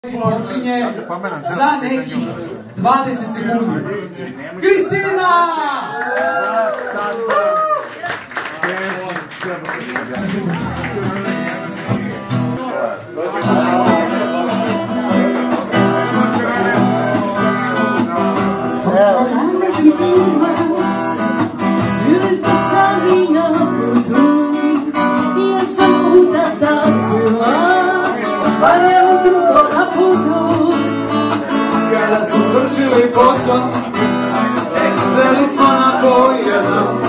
Počinje za nekih 20 sekundi. Kristina! Kada smo svršili posao, seli smo na pojedno.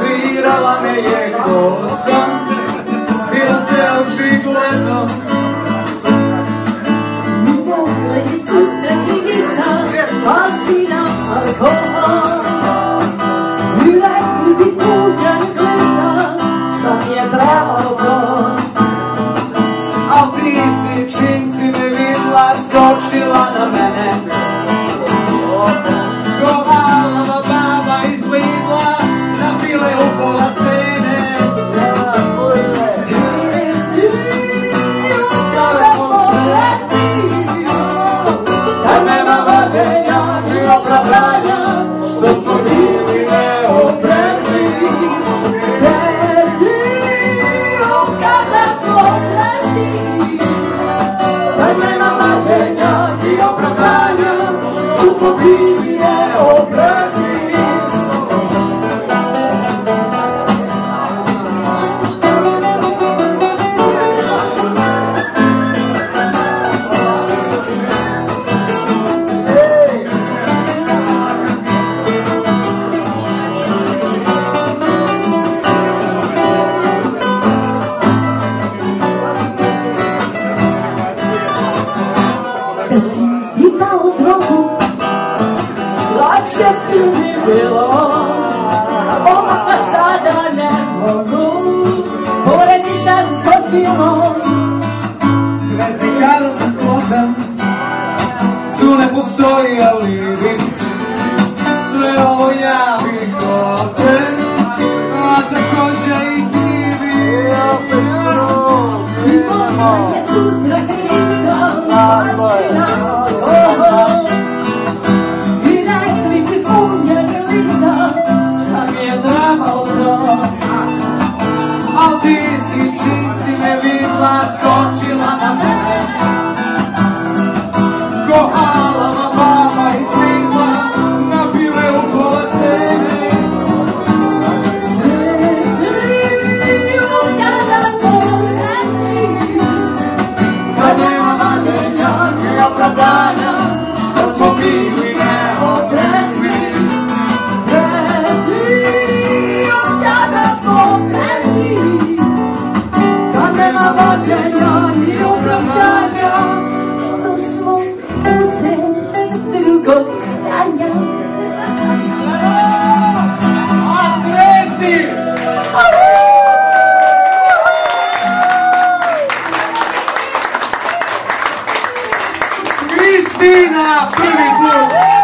Birala me je kosa, bila se očigledno. Mogle su tekinica, pastina, alkohol. I rekli bi smuđan gleda, šta mi je trebalo to. A ti si, čim si me vidla, skočila na mene. Ko alava baba iz Lidla, napile u pola cene. Kada smo sretni, kad nema vađenja ni opravdanja, što smo bili neoprezni. Kada smo sretni, Kad nema vađenja ni opravdanja, što smo bili neoprezni. da si mi zipao drogu, lakše bi mi bilo. Ovako sada ne mogu porediti da s gostilom. Zvezdi kada se sklotam, tu ne postoji alibi. Sve ovo ja bih opet, a također i ti bi opet I možda je sutra krivica, pastina, alkohol. I rekli bi spunjene lica, šta mi je trebalo to. A ti si, čim si me vidla, skočila na mene. Ko alava baba iz Lidla, napile u pola cene. Kad nema vađenja ni opravdanja, što smo bili neoprezni. Kad nema vađenja ni opravdanja, Što smo uzeli drugog stanja. Atleti! Kristina, prvi put!